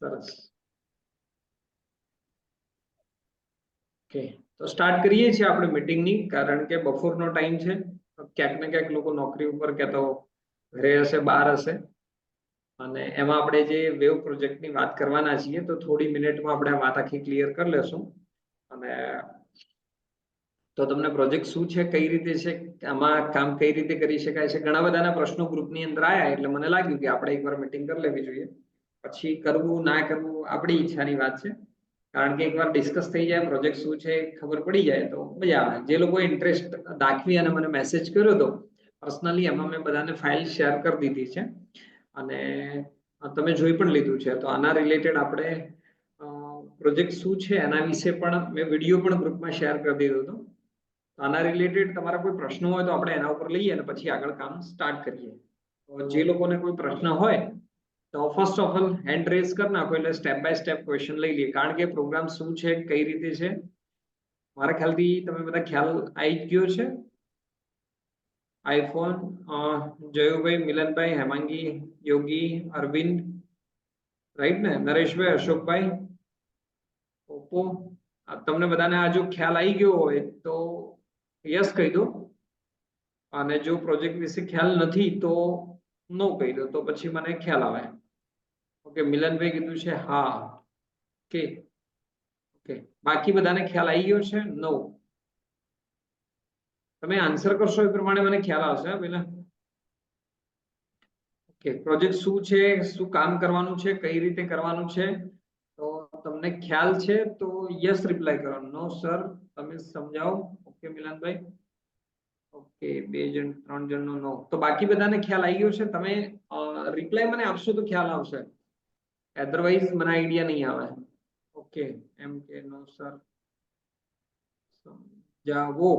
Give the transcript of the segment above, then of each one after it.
સરસ. ઓકે, તો સ્ટાર્ટ કરીએ છીએ આપણે મીટિંગની, કારણ કે બપોરનો ટાઈમ છે. ક્યાંક ને ક્યાંક લોકો નોકરી ઉપર કે તો ઘરે હશે, બહાર હશે, અને એમાં આપણે જે વેવ પ્રોજેક્ટની વાત કરવાના છીએ તો થોડી મિનિટમાં આપણે આ વાત આખી ક્લિયર કરી લેશું. અને તો તમને પ્રોજેક્ટ શું છે, કઈ રીતે છે, આમાં કામ કઈ રીતે કરી શકાય છે, ઘણા બધાના પ્રશ્નો ગ્રુપની અંદર આવ્યા, એટલે મને લાગ્યું કે આપણે એકવાર મીટિંગ કરી લેવી જોઈએ. પછી કરવું ના કરવું આપણી ઈચ્છાની વાત છે, કારણ કે એકવાર ડિસ્કસ થઈ જાય, પ્રોજેક્ટ શું છે ખબર પડી જાય તો મજા આવે. જે લોકો ઇન્ટરેસ્ટ દાખવી અને મને મેસેજ કર્યો હતો પર્સનલી, એમાં મેં બધાને ફાઇલ શેર કરી દીધી છે અને તમે જોઈ પણ લીધું છે. તો આના રિલેટેડ આપણે પ્રોજેક્ટ શું છે એના વિશે પણ મેં વિડીયો પણ ગ્રુપમાં શેર કરી દીધો હતો. આના રિલેટેડ તમારા કોઈ પ્રશ્નો હોય તો આપણે એના ઉપર લઈએ અને પછી આગળ કામ સ્ટાર્ટ કરીએ. તો જે લોકોને કોઈ પ્રશ્ન હોય તો first of all hand raise કરી નાખો, એટલે સ્ટેપ બાય સ્ટેપ ક્વેશ્ચન લઈ લઈએ. કારણ કે પ્રોગ્રામ શું છે, કઈ રીતે છે, મારા ખ્યાલથી તમે બધા ખ્યાલ આવી ગયો છે. આઈફોન, જયુભાઈ, મિલનભાઈ, હેમાંગી, યોગી, અરવિંદ, રાઈટ ને, નરેશભાઈ, અશોકભાઈ, ઓપ્પો, તમને બધાને આ જો ખ્યાલ આવી ગયો હોય તો યસ કહી દો, અને જો પ્રોજેક્ટ વિશે ખ્યાલ નથી તો નો કહી દો, તો પછી મને ખ્યાલ આવે. ઓકે, મિલનભાઈ કીધું છે હા. ઓકે ઓકે, બાકી બધાને ખ્યાલ આવી ગયો છે? નો. તમે આન્સર કરશો એ પ્રમાણે મને ખ્યાલ આવશે પેલા. ઓકે, પ્રોજેક્ટ શું છે, શું કામ કરવાનું છે, કઈ રીતે કરવાનું છે, તો તમને ખ્યાલ છે તો યસ રિપ્લાય કરો. નો સર, તમે સમજાવો. ઓકે મિલનભાઈ. ઓકે, 2 જણ 3 જણનો નો. તો બાકી બધાને ખ્યાલ આવી ગયો છે? તમે રિપ્લાય મને આપશો તો ખ્યાલ આવશે, અધરવાઇઝ મને આઈડિયા નહીં આવે. ઓકે, એમ કે નો સર, સમજાવો.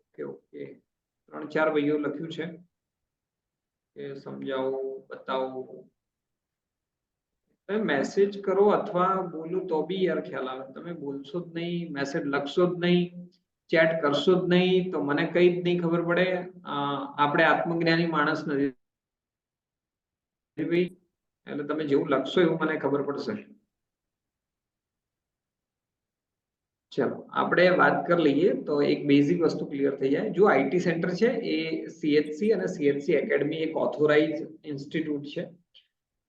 ઓકે ઓકે, 3-4 ભાઈઓ લખ્યું છે કે સમજાવો, બતાવો. તમે મેસેજ કરો અથવા બોલો તો બી યાર ખ્યાલ આવે. તમે બોલશો જ નહીં, મેસેજ લખશો જ નહીં, ચેટ કરશો જ નહીં, તો મને કઈ જ નહીં ખબર પડે. આપણે આત્મજ્ઞાની માણસ નથી ભાઈ, એટલે તમે જેવું લખશો એવું મને ખબર પડશે. ચલો આપણે વાત કરી લઈએ તો એક બેઝિક વસ્તુ ક્લિયર થઈ જાય. જો આઈટી સેન્ટર છે એ સીએચસી અને સીએચસી એકેડમી એક ઓથોરાઇઝ ઇન્સ્ટિટ્યૂટ છે.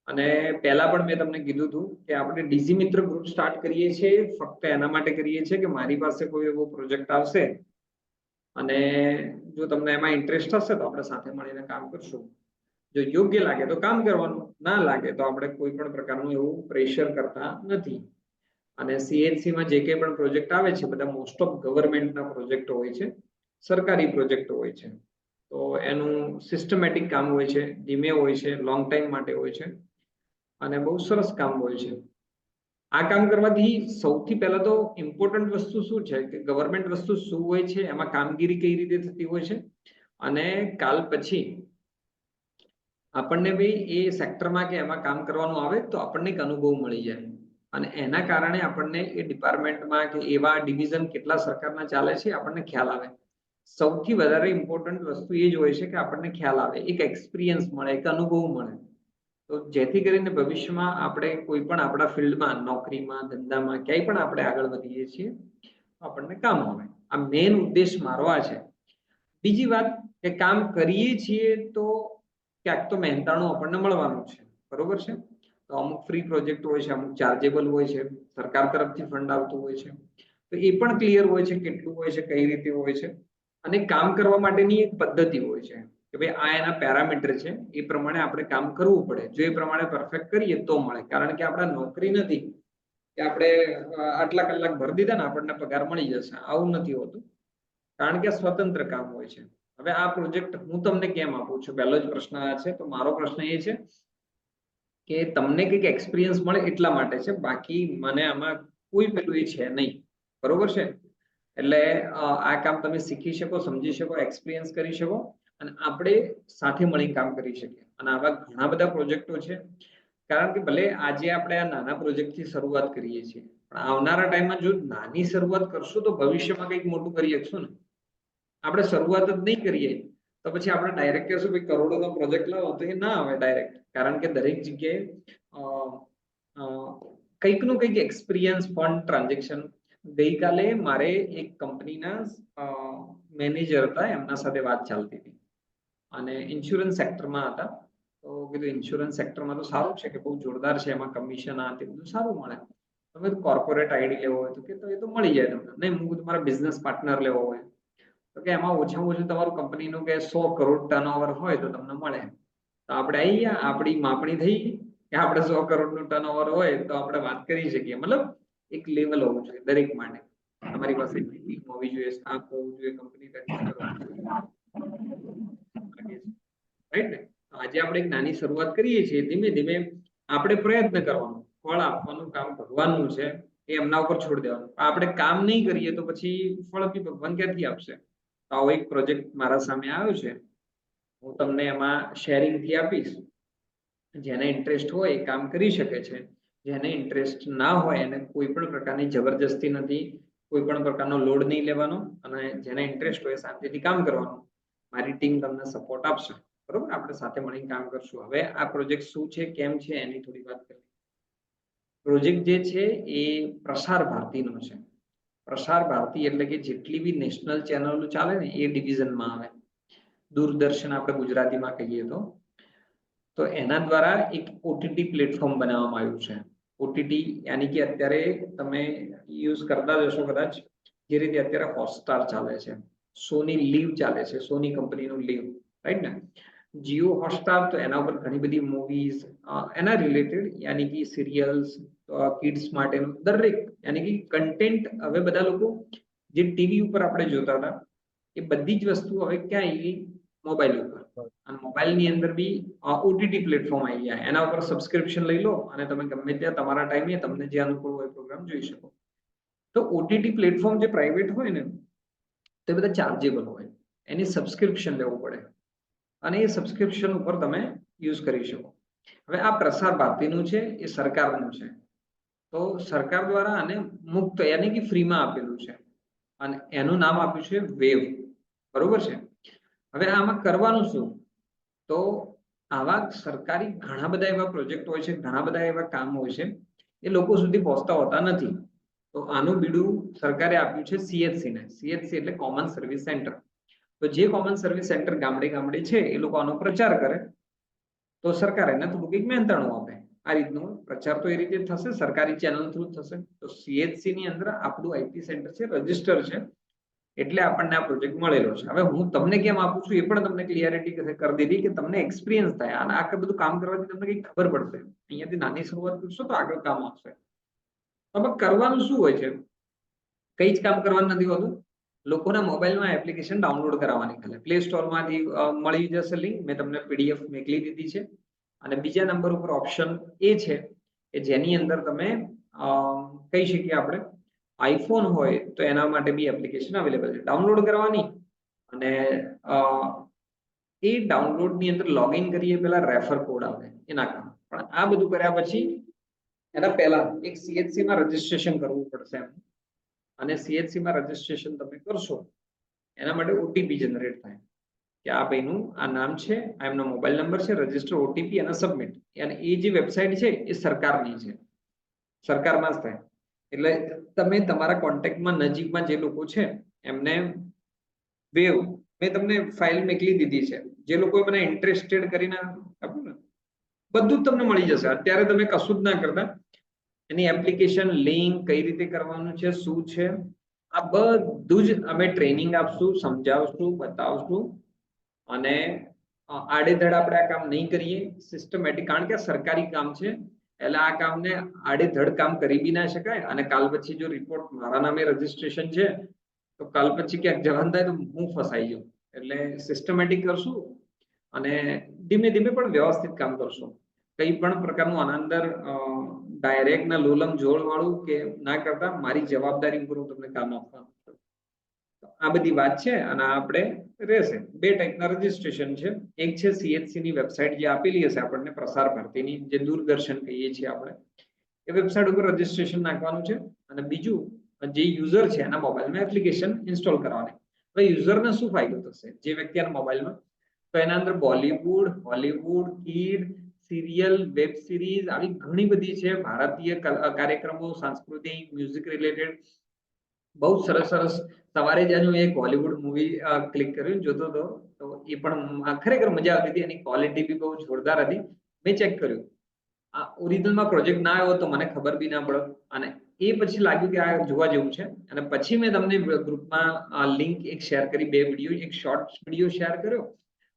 અને પહેલા પણ મેં તમને કીધું હતું કે આપણે ડીજી મિત્ર ગ્રુપ સ્ટાર્ટ કરીએ છીએ ફક્ત એના માટે કરીએ છીએ કે મારી પાસે કોઈ એવો પ્રોજેક્ટ આવશે અને જો તમને એમાં ઇન્ટરેસ્ટ હશે તો આપણે સાથે મળીને કામ કરશું. જો યોગ્ય લાગે તો કામ કરવાનું, ના લાગે તો આપણે કોઈ પણ પ્રકારનું એવું પ્રેશર કરતા નથી. અને સીએચસીમાં જે કંઈ પણ પ્રોજેક્ટ આવે છે બધા મોસ્ટ ઓફ ગવર્મેન્ટના પ્રોજેક્ટો હોય છે, સરકારી પ્રોજેક્ટો હોય છે. તો એનું સિસ્ટમેટિક કામ હોય છે, ધીમે હોય છે, લોંગ ટાઈમ માટે હોય છે અને બહુ સરસ કામ હોય છે. આ કામ કરવાથી સૌથી પહેલા તો ઇમ્પોર્ટન્ટ વસ્તુ શું છે કે ગવર્મેન્ટ વસ્તુ શું હોય છે, એમાં કામગીરી કઈ રીતે થતી હોય છે, અને કાલ પછી આપણને ભાઈ એ સેક્ટરમાં કે એમાં કામ કરવાનું આવે તો આપણને એક અનુભવ મળી જાય. અને એના કારણે આપણને એ ડિપાર્ટમેન્ટમાં કે એવા ડિવિઝન કેટલા સરકારના ચાલે છે આપણને ખ્યાલ આવે. સૌથી વધારે ઇમ્પોર્ટન્ટ વસ્તુ એ જ હોય છે કે આપણને ખ્યાલ આવે, એક એક્સપિરિયન્સ મળે, એક અનુભવ મળે. તો જેથી કરીને ભવિષ્યમાં આપણે કોઈ પણ આપણા ફિલ્ડમાં, નોકરીમાં, ધંધામાં, ક્યાંય પણ આપણે આગળ વધીએ છીએ આપણને કામ આવે. આ મેઇન ઉદ્દેશ મારો આ છે. બીજી વાત કે કામ કરીએ છીએ તો ક્યાંક તો મહેનતાણું આપણને મળવાનું છે, બરોબર છે. તો અમુક ફ્રી પ્રોજેક્ટ હોય છે, અમુક ચાર્જેબલ હોય છે, સરકાર તરફથી ફંડ આવતું હોય છે, તો એ પણ ક્લિયર હોય છે કેટલું હોય છે, કઈ રીતે હોય છે. અને કામ કરવા માટેની એક પદ્ધતિ હોય છે કે ભાઈ આ એના પેરામીટર છે, એ પ્રમાણે આપણે કામ કરવું પડે. જો એ પ્રમાણે પરફેક્ટ કરીએ તો મળે. કારણ કે આપણે નોકરી નથી કે આપણે આટલા કલાક ભરી દીધા ને આપણને પગાર મળી જશે, આવું નથી હોતું. કારણ કે સ્વતંત્ર કામ હોય છે. હવે આ પ્રોજેક્ટ હું તમને કેમ આપું છું, પહેલો જ પ્રશ્ન આ છે. તો મારો પ્રશ્ન એ છે કે તમને કંઈક એક્સપિરિયન્સ મળે એટલા માટે છે, બાકી મને આમાં કોઈ પેલું એ છે નહીં, બરોબર છે. એટલે આ કામ તમે શીખી શકો, સમજી શકો, એક્સપિરિયન્સ કરી શકો અને આપણે સાથે મળીને કામ કરી શકીએ. અને આવા ઘણા બધા પ્રોજેક્ટો છે. કારણ કે ભલે આજે આપણે આ નાના પ્રોજેક્ટથી શરૂઆત કરીએ છીએ, પણ આવનારા ટાઈમમાં જો નાની શરૂઆત કરશું તો ભવિષ્યમાં કંઈક મોટું કરી શકશું ને. આપણે શરૂઆત જ નહીં કરીએ તો પછી આપણે ડાયરેક્ટ કહેશું ભાઈ કરોડોનો પ્રોજેક્ટ લાવો, તો એ ના આવે ડાયરેક્ટ. કારણ કે દરેક જગ્યાએ કંઈકનું કંઈક એક્સપિરિયન્સ ફંડ ટ્રાન્ઝેક્શન. ગઈકાલે મારે એક કંપનીના મેનેજર હતા, એમના સાથે વાત ચાલતી હતી અને ઇન્સ્યોરન્સ સેક્ટરમાં હતા. તો કીધું ઇન્સ્યોરન્સ સેક્ટરમાં તો સારું છે કે બહુ જોરદાર છે, એમાં કમિશન આ તે બધું સારું મળે. તમે કોર્પોરેટ આઈડી લેવો હોય તો કે તો એ તો મળી જાય તમને. નહીં, હું તમારા બિઝનેસ પાર્ટનર લેવો હોય તો કે એમાં ઓછામાં ઓછું તમારું કંપનીનું કે 100 કરોડ ટર્નઓવર હોય તો તમને મળે. તો આપણે અહીંયા આપણી માપણી થઈ કે આપણે 100 કરોડનું ટર્નઓવર હોય તો આપણે વાત કરી શકીએ. મતલબ એક લેવલ હોવું જોઈએ દરેક માટે. તમારી પાસે ટીમ હોવી જોઈએ, સ્ટાફ હોવું જોઈએ, કંપની રજિસ્ટર હોવું જોઈએ, રાઈટ ને? આજે આપણે એક નાની શરૂઆત કરીએ છીએ, ધીમે ધીમે આપણે પ્રયત્ન કરવાનો, ફળ આપવાનું કામ ભગવાનનું છે, એ એમના ઉપર છોડી દેવાનું. આપણે કામ નહીં કરીએ તો પછી ફળ બી ભગવાન ક્યાંથી આપશે? તો આવો એક પ્રોજેક્ટ મારા સામે આવ્યો છે, હું તમને એમાં શેરિંગ થી આપીશ. જેને ઇન્ટરેસ્ટ હોય એ કામ કરી શકે છે, જેને ઇન્ટરેસ્ટ ના હોય એને કોઈ પણ પ્રકારની જબરજસ્તી નથી, કોઈ પણ પ્રકારનો લોડ નહીં લેવાનો, અને જેને ઇન્ટરેસ્ટ હોય શાંતિથી કામ કરવાનું. મારી ટીમ તમને સપોર્ટ આપશે, બરોબર? આપણે સાથે મળીને કામ કરશું. હવે આ પ્રોજેક્ટ શું છે, કેમ છે, એની થોડી વાત કરીએ. પ્રોજેક્ટ જે છે એ પ્રસાર ભારતીનો છે. પ્રસાર ભારતી એટલે કે જેટલી બી નેશનલ ચેનલો ચાલે ને એ ડિવિઝનમાં આવે. દૂરદર્શન આપણે ગુજરાતીમાં કહીએ તો એના દ્વારા એક ઓટીટી પ્લેટફોર્મ બનાવવામાં આવ્યું છે. ઓટીટી યાની કે અત્યારે તમે યુઝ કરતા જશો કદાચ, જે રીતે અત્યારે હોટસ્ટાર ચાલે છે, સોની લીવ ચાલે છે, સોની કંપનીનું લીવ, રાઈટ ને? જીઓ હોટસ્ટાર, તો એના ઉપર ઘણી બધી મૂવીઝ એના રિલેટેડ યાની કે સિરિયલ્સ, કિડ્સ માટેનું દરેક યાની કે કન્ટેન્ટ હવે બધા લોકો જે ટીવી ઉપર આપણે જોતા હતા એ બધી જ વસ્તુ હવે ક્યાં આવી ગઈ? મોબાઈલ ઉપર. અને મોબાઈલની અંદર બી ઓટીટી પ્લેટફોર્મ આવી ગયા. એના ઉપર સબસ્ક્રિપ્શન લઈ લો અને તમે ગમે ત્યાં તમારા ટાઈમે તમને જે અનુકૂળ હોય પ્રોગ્રામ જોઈ શકો. તો ઓટીટી પ્લેટફોર્મ જે પ્રાઇવેટ હોય ને તે બધા ચાર્જેબલ હોય, એની સબસ્ક્રિપ્શન લેવું પડે અને એ સબસ્ક્રિપ્શન ઉપર તમે યુઝ કરી શકો. હવે આ પ્રસાર ભારતીનું છે, એ સરકારનું છે. તો સરકાર દ્વારા આને મુક્ત યાની કે ફ્રીમાં આપેલું છે અને એનું નામ આપ્યું છે વેવ, બરોબર છે? હવે આમાં કરવાનું શું? તો આવા સરકારી ઘણા બધા એવા પ્રોજેક્ટ હોય છે, ઘણા બધા એવા કામ હોય છે, એ લોકો સુધી પહોંચતા હોતા નથી. તો આનું બીડું સરકારે આપ્યું છે સીએચસી ને. સીએચસી એટલે કોમન સર્વિસ સેન્ટર. તો જે કોમન સર્વિસ સેન્ટર ગામડે ગામડે છે એ લોકો આનો પ્રચાર કરે તો સરકાર એને થોડું કંઈક મહેનતાણું આપે. આ રીતનો પ્રચાર તો એ રીતે થશે, સરકારી ચેનલ થ્રુ થશે. તો સીએચસી ની અંદર આપણું આઈપી સેન્ટર છે, રજિસ્ટર છે, એટલે આપણને આ પ્રોજેક્ટ મળેલો છે. હવે હું તમને કેમ આપું છું એ પણ તમને ક્લિયરિટી કરી દીધી કે તમને એક્સપિરિયન્સ થાય અને આ બધું કામ કરવાથી તમને કંઈક ખબર પડશે. અહીંયાથી નાની શરૂઆત કરશો તો આગળ કામ આવશે. હવે કરવાનું શું હોય છે? કઈ જ કામ કરવાનું નથી હોતું. લોકોના મોબાઈલમાં એપ્લિકેશન ડાઉનલોડ કરાવવાની ખાલી પ્લે સ્ટોરમાંથી મળી જશે લિંક, મેં તમને પીડીએફ મોકલી દીધી છે. અને બીજા નંબર ઉપર ઓપ્શન એ છે કે જેની અંદર તમે કહી શકીએ આપણે આઈફોન હોય તો એના માટે બી એપ્લિકેશન અવેલેબલ છે, ડાઉનલોડ કરવાની. અને એ ડાઉનલોડની અંદર લોગિન કરીએ પહેલા રેફર કોડ આવે એ નાખવાનો. પણ આ બધું કર્યા પછી એના પહેલા એક સીએચસી માં રજીસ્ટ્રેશન કરવું પડશે. અને સીએચસી માં રજીસ્ટ્રેશન તમે કરશો એના માટે ઓટીપી જનરેટ થાય કે આ ભાઈનું આ નામ છે, આ એમનો મોબાઈલ નંબર છે, રજીસ્ટર ઓટીપી અને સબમિટ. અને એ જે વેબસાઇટ છે એ સરકારની છે, સરકારમાં જ થાય. એટલે તમે તમારા કોન્ટેક્ટમાં નજીકમાં જે લોકો છે એમને વેવ મેં તમને ફાઇલ મોકલી દીધી છે, જે લોકો મને ઇન્ટરેસ્ટેડ કરીને આપ્યું ને બધું જ તમને મળી જશે. અત્યારે તમે કશું જ ના કરતા, એની એપ્લિકેશન લિંક કઈ રીતે કરવાનું છે, શું છે, આ બધું જ અમે ટ્રેનિંગ આપશું, સમજાવશું, બતાવશું. અને આડેધડ આપણે આ કામ નહીં કરીએ, સિસ્ટમેટિક, કારણ કે સરકારી કામ છે એટલે આ કામને આડેધડ કામ કરી બી ના શકાય. અને કાલ પછી જો રિપોર્ટ મારા નામે રજીસ્ટ્રેશન છે તો કાલ પછી ક્યાંક જવાન થાય તો હું ફસાઈ જાઉં. એટલે સિસ્ટમેટિક કરશું અને ધીમે ધીમે પણ વ્યવસ્થિત કામ કરશું. કઈ પણ પ્રકારનું આના અંદર ડાયરેક્ટ ના લોલમ જોડ વાળું કે ના કરતા મારી જવાબદારી ઉપર હું તમને કામ આપવાનું. આ બધી વાત છે અને આપણે રહેશે. બે ટાઈપના રજીસ્ટ્રેશન છે. એક છે સીએચસી ની વેબસાઇટ જે આપેલી હશે આપણને પ્રસાર ભારતીની, જે દૂરદર્શન કહીએ છીએ આપણે, એ વેબસાઇટ ઉપર રજીસ્ટ્રેશન નાખવાનું છે. અને બીજું જે યુઝર છે એના મોબાઈલમાં એપ્લિકેશન ઇન્સ્ટોલ કરવાની. હવે યુઝરને શું ફાયદો થશે? જે વ્યક્તિના મોબાઈલમાં, તો એના અંદર Bollywood, Hollywood, kid, serial, web series આવી ઘણી બધી છે. ભારતીય કાર્યક્રમો, સાંસ્કૃતિક, મ્યુઝિક રિલેટેડ બહુ સરસ સરસ. સવારે જ હું એક હોલિવૂડ મૂવી ક્લિક કર્યું જોતો હતો, તો એ પણ ખરેખર મજા આવતી હતી. એની ક્વોલિટી બી બહુ જોરદાર હતી. મેં ચેક કર્યું, આ ઓરિજિનલમાં પ્રોજેક્ટ ના આવ્યો તો મને ખબર બી ના પડે, અને એ પછી લાગ્યું કે આ જોવા જેવું છે. અને પછી મેં તમને ગ્રુપમાં લિંક એક શેર કરી, 2 વિડીયો, એક શોર્ટ વિડીયો શેર કર્યો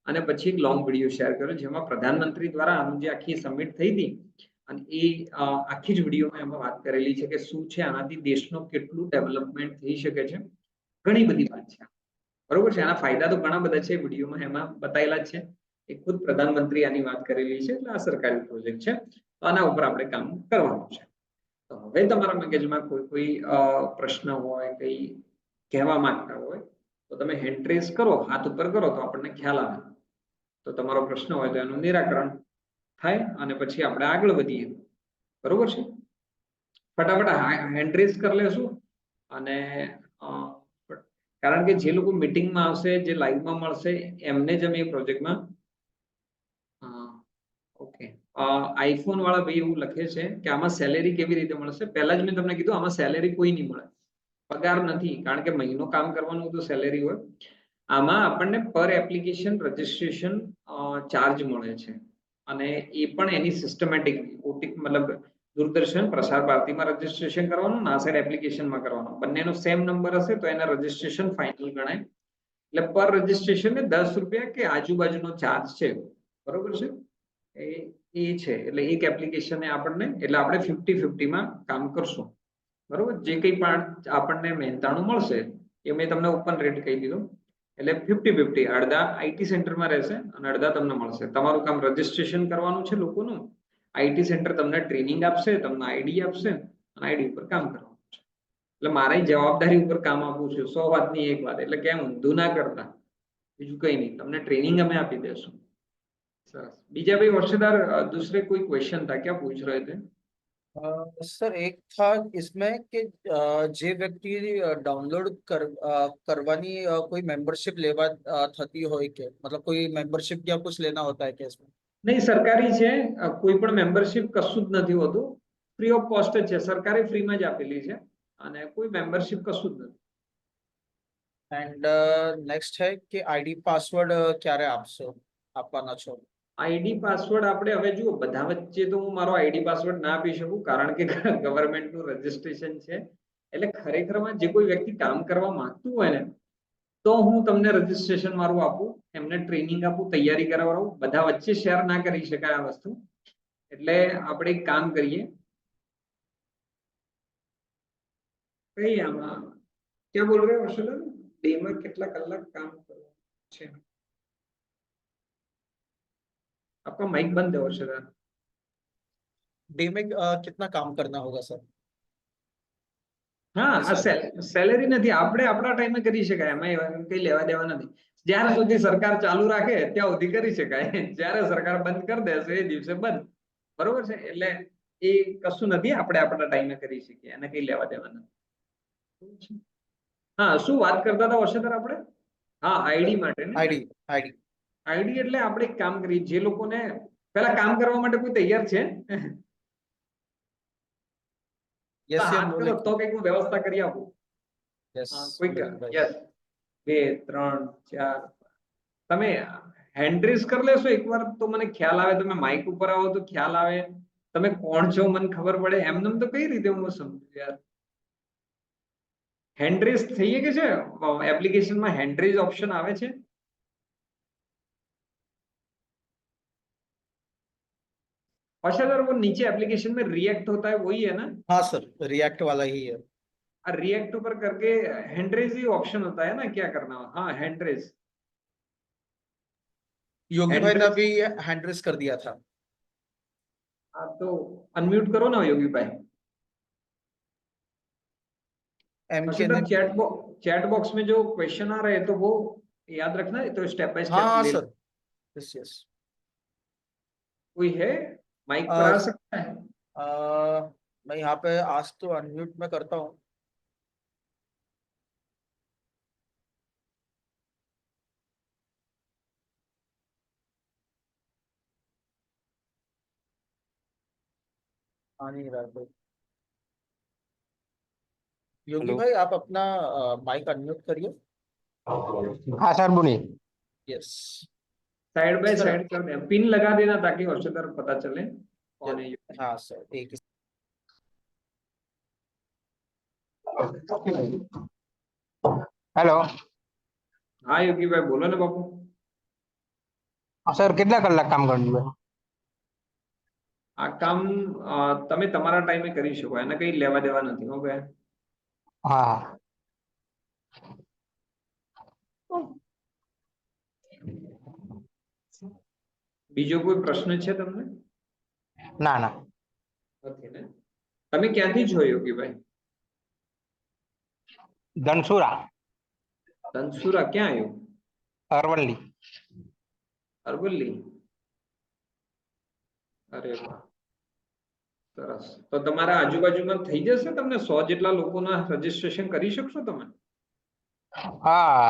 અને પછી એક લોંગ વિડીયો શેર કર્યો, જેમાં પ્રધાનમંત્રી દ્વારા આનું જે આખી સમિટ થઈ હતી અને એ આખી જ વિડીયોમાં એમાં વાત કરેલી છે કે શું છે આનાથી દેશનું કેટલું ડેવલપમેન્ટ થઈ શકે છે. ઘણી બધી વાત છે, બરોબર છે. આના ફાયદા તો ઘણા બધા છે, વિડીયોમાં એમાં બતાવેલા જ છે. એ ખુદ પ્રધાનમંત્રી આની વાત કરેલી છે, એટલે આ સરકારી પ્રોજેક્ટ છે, તો આના ઉપર આપણે કામ કરવાનું છે. તો હવે તમારા મગજમાં કોઈ પ્રશ્ન હોય, કઈ કહેવા માંગતા હોય તો તમે હેન્ડ રેઝ કરો, હાથ ઉપર કરો, તો આપણને ખ્યાલ આવે. તો તમારો પ્રશ્ન હોય તો એનું નિરાકરણ થાય અને પછી આપણે આગળ વધીએ, બરોબર છે. ફટાફટ હેન્ડ રેઝ કરી લેશું. અને કારણ કે જે લોકો મીટિંગમાં આવશે, જે લાઈવમાં મળશે, એમને જ અમે પ્રોજેક્ટમાં ઓકે. આઈફોન વાળા ભાઈ એવું લખે છે કે આમાં સેલેરી કેવી રીતે મળશે. પહેલા જ મેં તમને કીધું, આમાં સેલેરી કોઈ નહીં મળે, પગાર નથી, કારણ કે મહિનો કામ કરવાનું તો સેલેરી હોય. આમાં આપણને પર એપ્લિકેશન રજિસ્ટ્રેશન ચાર્જ મળે છે, અને એ પણ એની સિસ્ટમેટિક મતલબ દૂરદર્શન, પ્રસાર ભારતીમાં રજિસ્ટ્રેશન કરવાનું, ના સાઈડ એપ્લિકેશનમાં કરવાનું. બંનેનો સેમ નંબર હશે તો એના રજિસ્ટ્રેશન ફાઇનલ ગણાય. એટલે પર રજિસ્ટ્રેશન ને 10 રૂપિયા કે આજુબાજુનો ચાર્જ છે, બરોબર છે. એ છે, એટલે એક એપ્લિકેશન આપણને, એટલે આપણે 50-50 માં કામ કરશું, બરોબર. જે કંઈ પણ આપણને મહેનતાણું મળશે એ મેં તમને ઓપન રેટ કહી દીધું, એટલે 50-50. અડધા આઈટી સેન્ટરમાં રહેશે અને અડધા તમને મળશે. તમારું કામ રજિસ્ટ્રેશન કરવાનું છે લોકોનું, આઈટી સેન્ટર તમને ટ્રેનિંગ આપશે, તમને આઈડી આપશે અને આઈડી ઉપર કામ કરવાનું છે. એટલે મારી જવાબદારી ઉપર કામ આપું છું. 100 વાતની એક વાત, એટલે કેમ ઊંધું ના કરતા, બીજું કઈ નહીં. તમને ટ્રેનિંગ અમે આપી દેશું. સરસ. બીજા भाई वर्षेदार दूसरे कोई क्वेश्चन था क्या, पूछ रहे थे? सर एक था इसमें कि જે વ્યક્તિ ડાઉનલોડ કરવાની કોઈ મેમ્બરશિપ લેવા થતી હોય કે मतलब कोई मेंबरशिप या कुछ लेना होता है क्या इसमें? નહીં, સરકારી છે, કોઈ પણ મેમ્બરશિપ કશું જ નથી હોતું, ફ્રી ઓફ કોસ્ટ જ છે. સરકારે ફ્રીમાં જ આપેલી છે અને કોઈ મેમ્બરશિપ કશું જ નથી. એન્ડ નેક્સ્ટ છે કે આઈડી પાસવર્ડ ક્યારે આપવાના છો? આઈડી પાસવર્ડ આપણે હવે જુઓ, બધા વચ્ચે તો હું મારો આઈડી પાસવર્ડ ના આપી શકું, કારણ કે ગવર્મેન્ટનું રજિસ્ટ્રેશન છે. એટલે ખરેખરમાં જે કોઈ વ્યક્તિ કામ કરવા માંગતું હોય ને, તો હું તમને રજિસ્ટ્રેશન મારું આપું, એમને ટ્રેનિંગ આપું, તૈયારી કરાવડાવું. બધા વચ્ચે શેર ના કરી શકાય આ વસ્તુ. એટલે આપણે એક કામ કરીએ, કઈ આમાં क्या बोल रहे हो हर्षल, डे में કેટલા કલાક કામ કરવાનું છે? आपका माइक बंद है हर्षल. डे में कितना काम करना होगा सर? હા, આ સેલેરી નથી, આપણે આપણા ટાઈમે કરી શકાય, એમાં કઈ લેવા દેવા નથી. જ્યાં સુધી સરકાર ચાલુ રાખે ત્યાં સુધી કરી શકાય, જ્યારે સરકાર બંધ કરી દેશે એ દિવસે બંધ, બરોબર છે. એટલે એ કશું નથી, આપણે આપણા ટાઈમે કરી શકીએ, એને કઈ લેવા દેવા નથી. હા, શું વાત કરતા હતા વર્ષેદાર આપણે? હા, આઈડી માટે ને. આઈડી એટલે આપણે એક કામ કરીએ, જે લોકોને પેલા કામ કરવા માટે કોઈ તૈયાર છે? હાથ કરો તો કઈક હું વ્યવસ્થા કરી આપું. કોઈ યસ, 2 3 4. તમે હેન્ડ રેઝ કરી લેશો એકવાર તો મને ખ્યાલ આવે, તમે માઇક ઉપર આવો તો ખ્યાલ આવે, તમે કોણ છો મને ખબર પડે. એમને તો કઈ રીતે હું સમજુ યાર. હેન્ડ રેઝ થઈએ કે છે, એપ્લિકેશનમાં હેન્ડ રેઝ ऑप्शन આવે છે. अच्छा सर, वो नीचे एप्लीकेशन में रिएक्ट होता है वही है ना? हाँ सर, रिएक्ट वाला ही है। रिएक्ट ऊपर करके हैंड रेज ही ऑप्शन होता है ना, क्या करना? हाँ, हैंड रेज। योगी भाई ने अभी हैंड रेज कर दिया था। हाँ, तो अनम्यूट करो ना योगी भाई। चैट बॉक्स में जो क्वेश्चन आ रहे हैं तो वो याद रखना है, तो स्टेप बाय स्टेप। हाँ सर, यस यस। कोई है माइक पर आ सकता है? मैं यहाँ पे आज तो अनम्यूट में करता हूँ। आ नहीं रहा कोई। योगी हेलो। भाई आप अपना माइक अनम्यूट करिए। हाँ सर बोलिए। Yes side by sir. Side कर दें, पिन लगा देना ताकि हर्षदर पता चले कौन है। हाँ सर एक हेलो। हाँ योगी भाई बोलो ने बापू। સર કેટલા કલાક કામ કરવું હોય? આ કામ તમે તમારા ટાઈમે કરી શકો, એને કઈ લેવા દેવા નથી હો ભાઈ. હા હા. બીજો કોઈ પ્રશ્ન છે તમને? ના ના. નથી ને? તમે ક્યાંથી છો યોગીભાઈ? ધનસુરા ધનસુરા ક્યાં આવ્યું? અરવલ્લી. અરવલ્લી. અરે વાહ, સરસ. તો તમારા આજુબાજુમાં થઈ જશે, તમને 100 જેટલા લોકોના રજીસ્ટ્રેશન કરી શકશો તમે? હા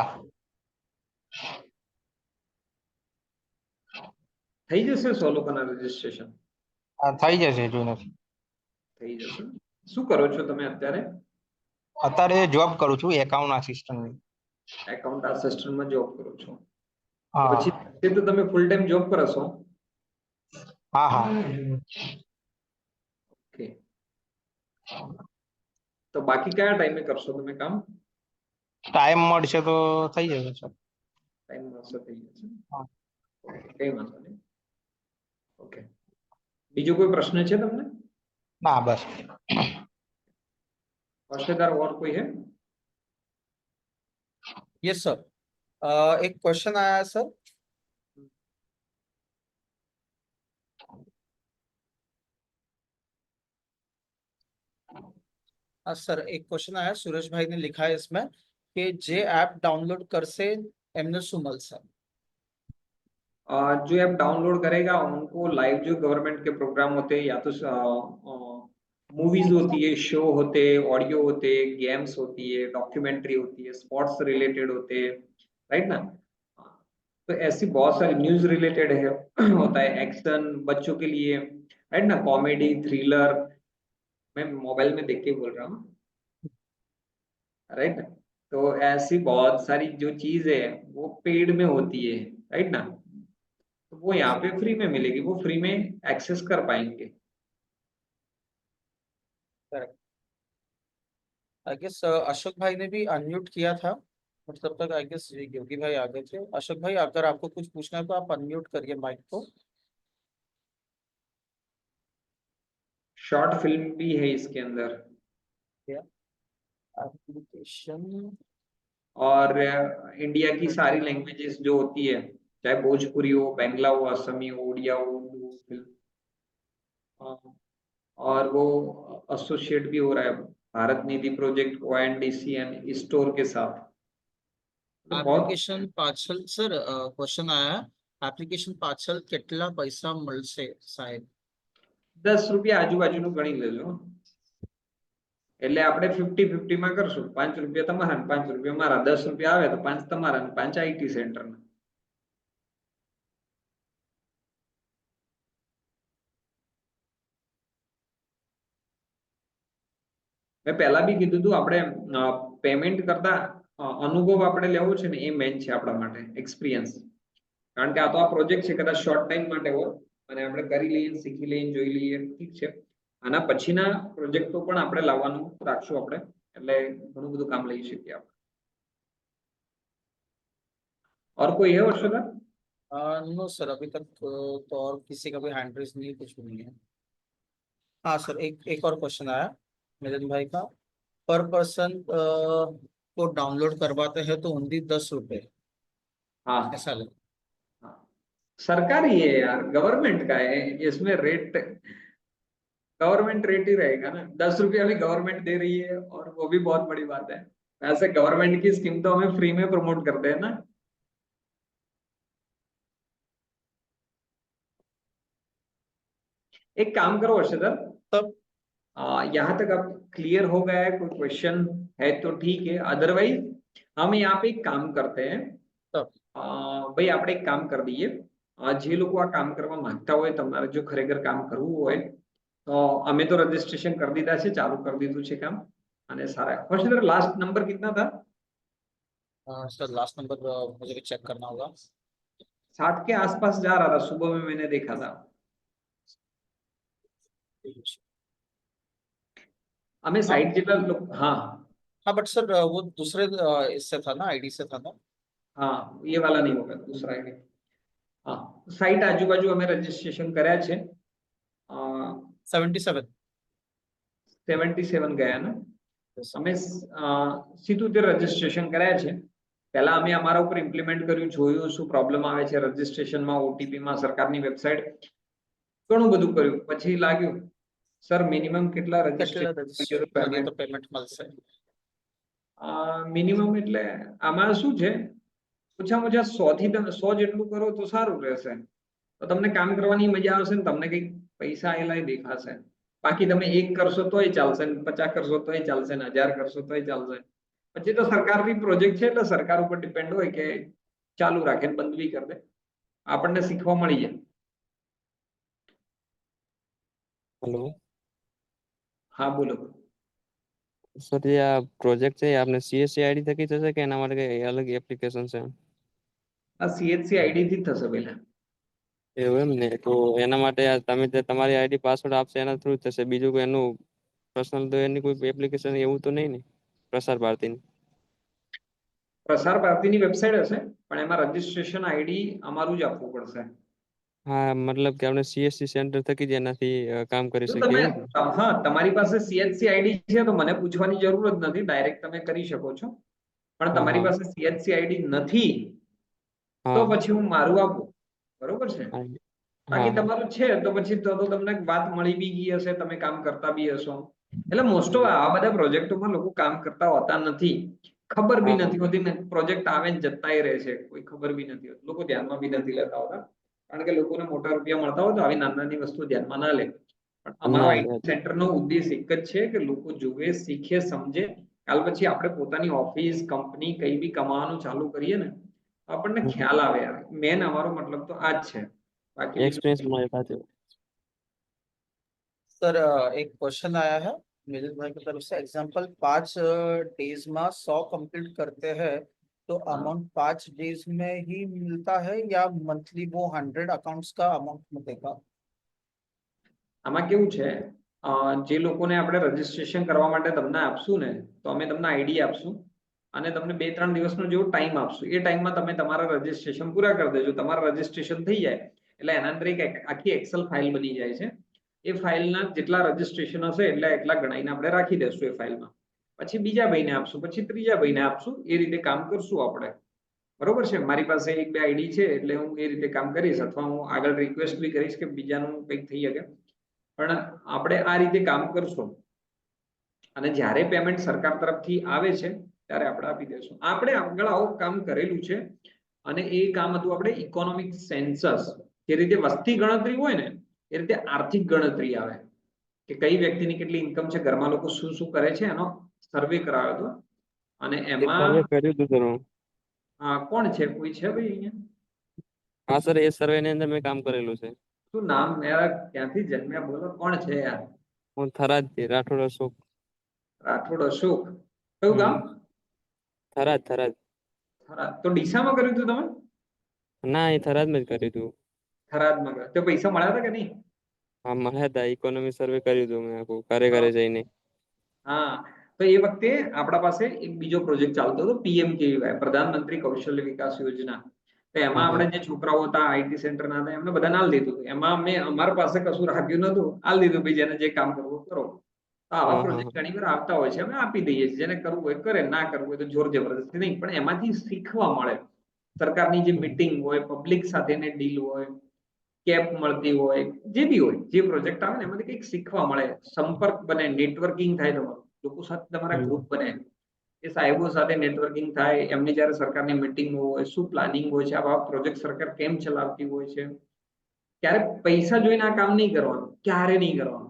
થઈ જશે 100 લોકોના રજીસ્ટ્રેશન? થઈ જશે જો નથી. થઈ જશે. શું કરો છો તમે અત્યારે? અત્યારે જોબ કરું છું એકાઉન્ટ આસિસ્ટન્ટ. એકાઉન્ટ આસિસ્ટન્ટમાં જોબ કરો છો? હા પછી તે તો તમે ફૂલ ટાઈમ જોબ કરો છો? હા હા. ઓકે. તો બાકી કયા ટાઈમે કરશો તમે કામ? ટાઈમ મળશે તો થઈ જશે સર. ટાઈમ મળશે થઈ જશે. હા. ઓકે, કઈ વાંધો નહીં. ઓકે, બીજો કોઈ પ્રશ્ન છે તમને? ના બસ. हर्षदार और कोई है? Yes sir. एक क्वेश्चन आया है सर। सर एक क्वेश्चन आया, सूरज भाई ने लिखा है इसमें कि जे ऐप डाउनलोड कर से एमने શું મળશે? जो ऐप डाउनलोड करेगा उनको लाइव जो गवर्नमेंट के प्रोग्राम होते हैं, या तो मूवीज होती है, शो होते हैं, ऑडियो होते हैं, गेम्स होती है, डॉक्यूमेंट्री होती है, स्पोर्ट्स रिलेटेड होते हैं, राइट ना? तो ऐसी बहुत सारी न्यूज रिलेटेड है होता है, एक्शन बच्चों के लिए, राइट ना, कॉमेडी थ्रिलर। मैं मोबाइल में देख के बोल रहा हूँ, राइट ना? तो ऐसी बहुत सारी जो चीज है वो पेड में होती है, राइट ना? तो वो यहाँ पे फ्री में मिलेगी, वो फ्री में एक्सेस कर पाएंगे। करेक्ट। आई गेस अशोक भाई ने भी अनम्यूट किया था, बट तब तक आई गेस योगी भाई आ गए थे। अशोक भाई अगर आपको कुछ पूछना है तो आप अनम्यूट करिए माइक को। शॉर्ट फिल्म भी है इसके अंदर, एप्लीकेशन और इंडिया की सारी लैंग्वेजेस जो होती है, चाहे भोजपुरी हो, बांग्ला हो, असमी हो, उड़िया हो, उर्दू फिल्म, और वो एसोसिएट भी हो रहा है भारत निधि प्रोजेक्ट ओएनडीसी एंड स्टोर के साथ। तो बहुत एप्लीकेशन पाछल सर क्वेश्चन आया है, एप्लीकेशन पाछल કેટલા પૈસા મળશે સાહેબ? 10 રૂપિયા આજુબાજુનું ગણી લેજો, એટલે આપણે 50-50 માં કરશું. 5 રૂપિયા તમારા ને 5 રૂપિયા મારા. 10 રૂપિયા આવે તો 5 તમારા ને 5 આઈટી સેન્ટર ના. મેં પહેલા બી કીધું હતું, આપણે પેમેન્ટ કરતા અનુભવ આપણે લેવો છે ને એ મેન છે આપણા માટે, એક્સપિરિયન્સ. કારણ કે આ તો આ પ્રોજેક્ટ છે, કદાચ શોર્ટ ટાઈમ માટે હોય અને આપણે કરી લઈએ, શીખી લઈએ, જોઈ લઈએ, ઠીક છે. આના પછીના પ્રોજેક્ટો પણ આપણે લાવવાનું રાખશું આપણે, એટલે ઘણું બધું કામ લઈ શકીએ આપણે. और कोई है वर्षोदा? नो सर अभी तक तो और किसी का भी हैंड रेज नहीं, कुछ भी नहीं है। हाँ सर एक और क्वेश्चन आया मिलन भाई का, पर पर्सन को डाउनलोड करवाते हैं तो ओनली 10 रुपए हाँ ऐसा लगे। हाँ, सरकारी है यार, गवर्नमेंट का है, इसमें रेट गवर्नमेंट रेट ही रहेगा ना। 10 रुपया भी गवर्नमेंट दे रही है, और वो भी बहुत बड़ी बात है। वैसे गवर्नमेंट की स्कीम तो हमें फ्री में प्रमोट करते हैं ना। एक काम करो अर्षदा, तब यहाँ तक अब क्लियर हो गया है? कोई क्वेश्चन है तो ठीक है, अदरवाइज हम यहाँ पे एक काम करते हैं। तब ભાઈ આપણે એક કામ કરી દઈએ, જે લોકો આ કામ કરવા માંગતા હોય, તમારે જો ખરેખર કામ કરવું હોય તો અમે તો રजिस्ट्रेशन कर દીધા છે, ચાલू कर દીધું છે કામ અને સારા हर्षित लास्ट नंबर कितना था? सर लास्ट नंबर मुझे भी चेक करना होगा। 60 के आसपास जा रहा था, सुबह में मैंने देखा था। हमें साइट जितना हाँ हाँ बट सर वो दूसरे इससे था ना, आईडी से था ना। हाँ ये वाला नहीं होगा, दूसरा आईडी। हाँ साइट आजू बाजू हमें रजिस्ट्रेशन કર્યા છે 77 77 ગયા ને અમે 77 રજીસ્ટ્રેશન કર્યા છે। પહેલા અમે અમારા ઉપર ઇમ્પ્લિમેન્ટ કર્યું, જોયું શું પ્રોબ્લેમ આવે છે રજીસ્ટ્રેશનમાં, ઓટીપી માં, સરકારની વેબસાઇટ, ઘણું બધું કર્યું। પછી લાગ્યું સર મિનિમમ કેટલા રજીસ્ટ્રેશન કરીએ તો પેમેન્ટ મળશે? મિનિમમ એટલે આમાં શું છે, ઓછામાં ઓછા 100 થી 100 જેટલું કરો તો સારું રહેશે, તો તમને કામ કરવાની મજા આવશે ને તમને કંઈક પૈસા આયેલા દેખાશે। બાકી તમે 1 કરશો તોય ચાલશે, 50 કરશો તોય ચાલશે, 1000 કરશો તોય ચાલશે। પછી તો સરકારની પ્રોજેક્ટ છે એટલે સરકાર ઉપર ડિપેન્ડ હોય કે ચાલુ રાખે ને બંધ બી કરી દે, આપણને શીખવા મળી જાય। हेलो हाँ बोलो सर, ये आप प्रोजेक्ट है आपने सीएससी आईडी थकी थશે કે એના માટે કઈ અલગ એપ્લિકેશન છે? આ સીએચસી આઈડી થી થશે પહેલા। એવું એમ ને, તો એના માટે તમે જે તમારી આઈડી પાસવર્ડ આપશે એના થ્રુ થશે, બીજું કોઈ એનું પર્સનલ તો એની કોઈ એપ્લિકેશન એવું તો નહીં ને પ્રસાર ભારતીની? પ્રસાર ભારતીની વેબસાઇટ હશે પણ એમાં રજીસ્ટ્રેશન આઈડી અમારું જ આપવું પડશે। હા મતલબ કે આપણે સીએસસી સેન્ટર થકી જ એનાથી કામ કરી જો શકીએ તમે એવું જ ને? હા તમારી પાસે સીએચસી આઈડી છે તો મને પૂછવાની જરૂર જ નથી, ડાયરેક્ટ તમે કરી શકો છો। પણ હા તમારી હા પાસે સીએચસી આઈડી નથી તો હા પછી હું મારું આપું, બરોબર છે? હા બાકી હા તમારું છે તો પછી તો તમને વાત મળી બી ગઈ હશે, તમે કામ કરતા બી હશો। એટલે મોસ્ટ ઓફ આવા બધા પ્રોજેક્ટોમાં લોકો કામ કરતા હોતા નથી, ખબર બી હા નથી હોતી ને, પ્રોજેક્ટ આવે ને જતાય રહે છે, કોઈ ખબર બી નથી હોતી, લોકો ધ્યાનમાં બી નથી લેતા હોતા, કારણ કે લોકોને મોટા રૂપિયા મળતા હોય તો આવી નાની નાની વસ્તુ ધ્યાનમાં ના લે। પણ અમારો ના આઈટી સેન્ટરનો ઉદ્દેશ એક જ છે કે લોકો જુએ, શીખે, સમજે, કાલ પછી આપણે પોતાની ઓફિસ, કંપની કઈ બી કમાવાનું ચાલુ કરીએ ને તો આપણને ખ્યાલ આવે યાર, મેન અમારો મતલબ તો આ જ છે, બાકી બીજું एक्सपीरियंस हमारे पास है। सर एक क्वेश्चन आया है मेरे भाई की तरफ से। एग्जांपल 5 डेज में 100 कंप्लीट करते हैं तो हाँ। अमाउंट 5 डेज में ही मिलता है या मंथली वो 100 अकाउंट्स का अमाउंट मिलेगा? આમાં કેવું છે, જે લોકોને આપણે રજીસ્ટ્રેશન કરવા માટે તમને આપશું ને તો અમે તમને આઈડી આપશું અને તમને 2-3 દિવસનો જેવો ટાઈમ આપશું। એ ટાઈમમાં તમે તમારા રજીસ્ટ્રેશન પૂરા કરી દેજો। તમારા રજીસ્ટ્રેશન થઈ જાય એટલે એના અંદર એક આખી એક્સેલ ફાઇલ બની જાય છે। એ ફાઇલના જેટલા રજીસ્ટ્રેશન હશે એટલા ગણાઈને આપણે રાખી દેશું એ ફાઇલમાં। પછી બીજા ભાઈને આપશું, પછી ત્રીજા ભાઈને આપશું, એ રીતે કામ કરશું આપણે, બરોબર છે? મારી પાસે 1-2 આઈડી છે એટલે હું એ રીતે કામ કરીશ, અથવા હું આગળ રિક્વેસ્ટ બી કરીશ કે બીજાનું કંઈક થઈ શકે, પણ આપણે આ રીતે કામ કરશું અને જ્યારે પેમેન્ટ સરકાર તરફથી આવે છે ત્યારે આપણે આપી દેશું। આપણે આગળ આવું કામ કરેલું છે અને એ કામ હતું આપણે ઇકોનોમિક સેન્સસ, જે રીતે વસ્તી ગણતરી હોય ને એ રીતે આર્થિક ગણતરી આવે કે કઈ વ્યક્તિની કેટલી ઇન્કમ છે, ઘરમાં લોકો શું શું કરે છે, એનો સર્વે કરાવ્યો હતો। અને ये એમાં सर्वे કર્યું હતું સર હું। કોણ છે, કોઈ છે ભાઈ અહીંયા? હા સર, એ સર્વે ની અંદર મેં કામ કરેલું છે। શું નામ, મેરા ક્યાંથી જન્મ્યા બોલો, કોણ છે યાર? હું થરાદ થી રાઠોડ અશોક। રાઠોડ અશોક, કયું ગામ? થરાદ થરાદ। થરાદ, તો ડીસામાં કર્યું હતું તમે? ના, એ થરાદમાં જ કર્યું હતું। થરાદમાં કર્યું તો પૈસા મળ્યા હતા કે નહીં? હા મળ્યા હતા, ઇકોનોમી સર્વે કર્યું હતું મેં આખું ઘરે ઘરે જઈને। હા, તો એ વખતે આપણા પાસે એક બીજો પ્રોજેક્ટ ચાલતો હતો, પીએમકેવીવાય, પ્રધાનમંત્રી કૌશલ્ય વિકાસ યોજના। તો એમાં હા આપણે જે છોકરાઓ હતા આઈટી સેન્ટરના હતા એમને બધાને આલ દીધું, એમાં અમે અમારા પાસે કશું રાખ્યું નતું, આલ દીધું ભાઈ જેને જે કામ કરવું કરો। તો આવા હા પ્રોજેક્ટ ઘણી વાર આવતા હોય છે, અમે આપી દઈએ છીએ, જેને કરવું હોય કરે, ના કરવું હોય તો જોર જબરદસ્તી નહીં, પણ એમાંથી શીખવા મળે। સરકારની જે મીટિંગ હોય, પબ્લિક સાથેની ડીલ હોય, કેપ મળતી હોય, જે બી હોય, જે પ્રોજેક્ટ આવે ને એમાંથી કંઈક શીખવા મળે, સંપર્ક બને, નેટવર્કિંગ થાય, તમારું લોકો સાથે તમારા ગ્રુપ બને, એ સાહેબો સાથે નેટવર્કિંગ થાય, એમની જ્યારે સરકારની મીટિંગ હોય, શું પ્લાનિંગ હોય છે, આવા પ્રોજેક્ટ સરકાર કેમ ચલાવતી હોય છે। ક્યારે પૈસા જોઈને આ કામ નહીં કરવાનું, ક્યારે નહીં કરવાનું।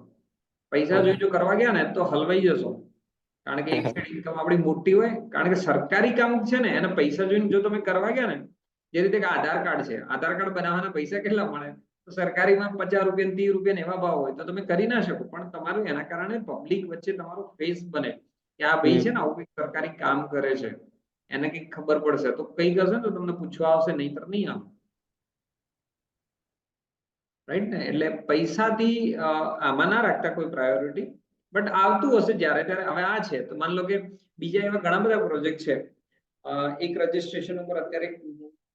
પૈસા જોઈ જો કરવા ગયા ને તો હલવાઈ જશો, કારણ કે એક સાઈડ ઇન્કમ આપણી મોટી હોય, કારણ કે સરકારી કામ છે ને એને પૈસા જોઈને જો તમે કરવા ગયા ને, જે રીતે કે આધાર કાર્ડ છે, આધાર કાર્ડ બનાવવાના પૈસા કેટલા મળે? તો સરકારીમાં 50 રૂપિયા 30 રૂપિયા એવા ભાવ હોય તો તમે કરી ના શકો, પણ તમારું એના કારણે પબ્લિક વચ્ચે તમારો ફેસ બને કે આ ભાઈ છે ને આવું કંઈક સરકારી કામ કરે છે, એને કંઈક ખબર પડશે તો કંઈક હશે ને તો તમને પૂછવા આવશે, નહીંતર નહીં આવે. રાઈટ ને? એટલે પૈસાથી આમાં ના રાખતા કોઈ પ્રાયોરિટી, બટ આવતું હશે જ્યારે ત્યારે. હવે આ છે તો માની લો કે બીજા એવા ઘણા બધા પ્રોજેક્ટ છે. એક રજીસ્ટ્રેશન ઉપર અત્યારે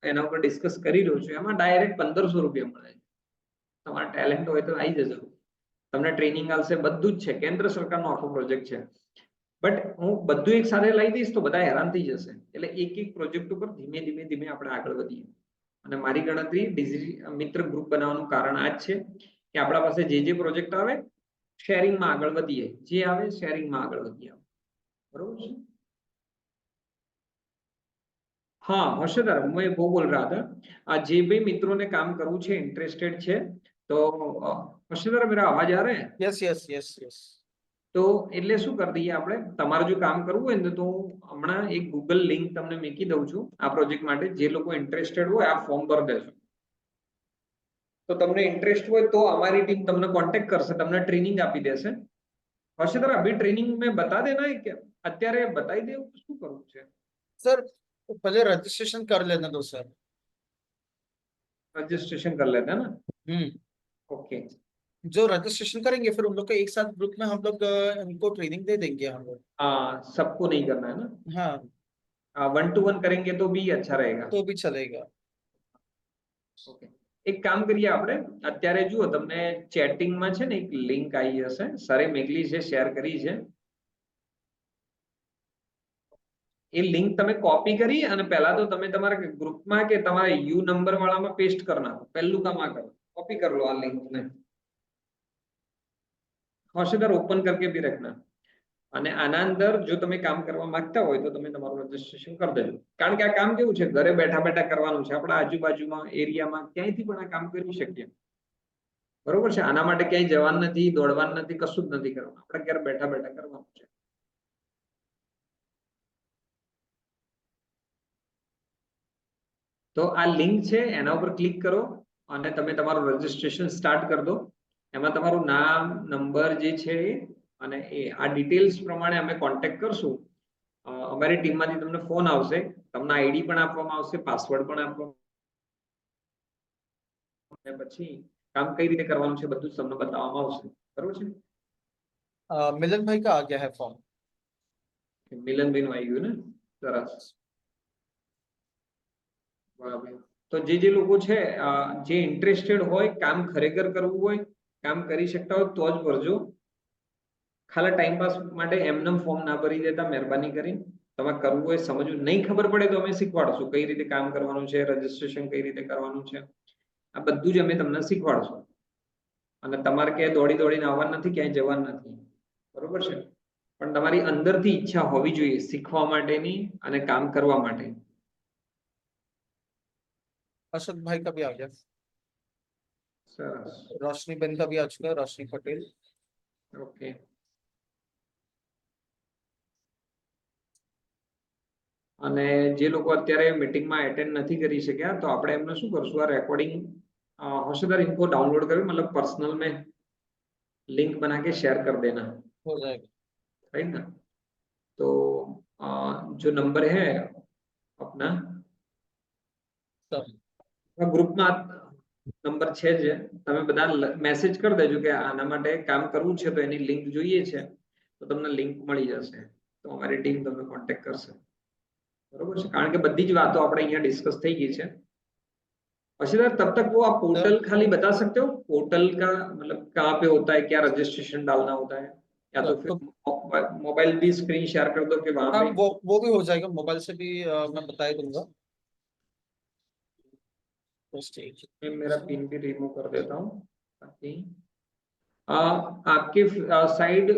એના ઉપર ડિસ્કસ કરી રહ્યો છું, એમાં ડાયરેક્ટ 1500 રૂપિયા મળે છે. તમારા ટેલેન્ટ હોય તો આવી જજો, તમને ટ્રેનિંગ આવશે, બધું જ છે. કેન્દ્ર સરકારનો આખો પ્રોજેક્ટ છે. બટ હું બધું એક સાથે લઈ દઈશ તો બધા હેરાન થઈ જશે. એટલે એક એક પ્રોજેક્ટ ઉપર ધીમે ધીમે ધીમે આપણે આગળ વધીએ. અને મારી ગણતરી મિત્ર ગ્રુપ બનાવવાનું કારણ આ જ છે કે આપણા પાસે જે પ્રોજેક્ટ આવે શેરિંગમાં આગળ વધીએ, જે આવે શેરિંગમાં આગળ વધીએ. बरोबर છે? हाँ हर्षदा, मैं वो बोल रहा था, जे भी मित्रों ने काम करવું છે, इंटरेस्टेड છે, તો હર્ષदा मेरा आवाज आ रहा है? यस यस यस यस તો એટલે શું કરી દઈએ આપણે, તમારે જો કામ કરવું હોય ને તો હું હમણાં એક ગૂગલ લિંક તમને મૂકી દઉં છું આ પ્રોજેક્ટ માટે. જે લોકો ઇન્ટરેસ્ટેડ હોય આ ફોર્મ ભરી દેજો. તો તમને ઇન્ટરેસ્ટ હોય તો અમારી ટીમ તમને કોન્ટેક્ટ કરશે, તમને ટ્રેનિંગ આપી દેશે. હર્ષदा अभी ट्रेनिंग में बता देना है क्या? અત્યારે બતાવી દેવું શું કરવું છે? सर पहले रजिस्ट्रेशन कर लेने दो सर. रजिस्ट्रेशन कर लेते हैं ना? ओके. जो रजिस्ट्रेशन करेंगे फिर उन लोग को एक साथ ग्रुप में हम लोग इनको ट्रेनिंग दे देंगे हम लोग. हाँ, सबको नहीं करना है ना? हाँ 1-to-1 करेंगे तो भी अच्छा रहेगा. तो भी चलेगा. ઓકે, એક કામ કરીએ આપણે. અત્યારે જુઓ તમને ચેટિંગમાં છે ને એક લિંક આવી હશે, સરે મેકલી છે, શેર કરી છે. એ લિંક તમે કોપી કરી અને પહેલા તો તમે તમારા ગ્રુપમાં કે તમારા યુ નંબર વાળામાં પેસ્ટ કરી નાખો. પહેલું કામ આ કરો, कॉपी कर लो आ लिंक ने. हर्षदा ओपन करके भी रखना. અને આના અંદર જો તમે કામ કરવા માંગતા હોય તો તમે તમારું રજીસ્ટ્રેશન કરી દેજો. કારણ કે આ કામ કેવું છે, ઘરે બેઠા બેઠા કરવાનું છે. આપણા આજુબાજુમાં એરિયામાં ક્યાંયથી પણ આ કામ કરી શકીએ. બરોબર છે? આના માટે ક્યાંય જવાનું નથી, દોડવાનું નથી, કશું જ નથી કરવાનું. આપણે ઘરે બેઠા બેઠા કરવાનું છે. તો આ લિંક છે એના ઉપર ક્લિક કરો અને તમે તમારું રજીસ્ટ્રેશન સ્ટાર્ટ કરી દો. એમાં તમારું નામ, નંબર જે છે અને એ આ ડિટેલ્સ પ્રમાણે અમે કોન્ટેક્ટ કરશું. અમારી ટીમમાંથી તમને ફોન આવશે, તમને આઈડી પણ આપવામાં આવશે, પાસવર્ડ પણ આપવામાં આવશે. પછી કામ કઈ રીતે કરવાનું છે બધું જ તમને બતાવવામાં આવશે. બરોબર છે? मिलन भाई का आ गया है फॉर्म. મિલનભાઈ નું આવી ગયું ને? સરસ. બરાબર. તો જે લોકો છે જે ઇન્ટરેસ્ટેડ હોય, કામ ખરેખર કરવું હોય, કામ કરી શકતા હોય તો જ ભરજો. ખાલી ટાઈમ પાસ માટે એમનેમ ફોર્મ ના ભરી દેતા, મહેરબાની કરીને. તમે કરવું હોય, સમજવું, નહીં ખબર પડે તો અમે શીખવાડશું કઈ રીતે કામ કરવાનું છે, રજીસ્ટ્રેશન કઈ રીતે કરવાનું છે. આ બધું જ અમે તમને શીખવાડશું. અને તમારે ક્યાંય દોડી દોડીને આવવાનું નથી, ક્યાંય જવાનું નથી. બરોબર છે? પણ તમારી અંદરથી ઈચ્છા હોવી જોઈએ શીખવા માટેની અને કામ કરવા માટે. अशोक भाई का भी आ गया. સરસ. रोशनी बेन का भी आ चुका है, रोशनी पटेल. ઓકે. અને જે લોકો અત્યારે મીટિંગમાં એટેન્ડ નથી કરી શક્યા તો આપણે એમને શું કરશું, આ રેકોર્ડિંગ हर्षदा इनको डाउनलोड करके मतलब पर्सनल में लिंक बना के शेयर कर देना. हो जाएगा. राइट ना? तो जो नंबर है अपना ગ્રુપમાં નંબર છે જ, તમે બધા મેસેજ કરી દેજો કે આના માટે કામ કરવું છે તો એની લિંક જોઈએ છે, તો તમને લિંક મળી જશે. તો અમારી ટીમ તમને કોન્ટેક્ટ કરશે. बरोबर है? कारण के बदी ज बातों આપણે અહીંયા डिस्कस થઈ ગઈ છે. हर्षदा तब तक वो आप पोर्टल खाली बता सकते हो, पोर्टल का मतलब कहाँ पे होता है, क्या रजिस्ट्रेशन डालना होता है, या तो फिर मोबाइल भी स्क्रीन शेयर कर दो कि वहां हाँ पे. वो भी हो जाएगा, मोबाइल से भी मैं बता ही दूंगा. मैं मेरा पिन भी रिमूव कर देता हूँ ताकि आपके साइड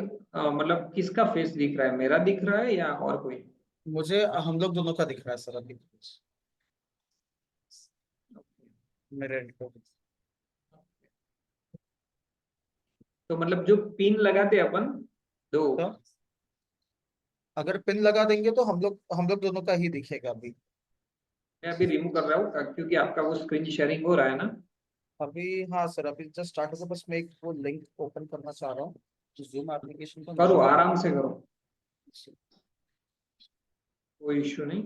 मतलब किसका फेस दिख रहा है, मेरा दिख रहा है या और कोई? मुझे हम लोग दोनों का दिख रहा है सर अभी. मेरे end पे. तो मतलब जो पिन लगाते हैं अपन दो, तो अगर पिन लगा देंगे तो हम लोग दोनों का ही दिखेगा अभी. मैं अभी रिमूव कर रहा हूँ क्योंकि आपका वो स्क्रीन शेयरिंग हो रहा है ना, अभी हाँ सर, अभी जस्ट स्टार्ट होगा, बस मैं एक वो लिंक ओपन करना चाह रहा हूँ जूम एप्लीकेशन का। करो, आराम से करो, कोई इश्यू नहीं।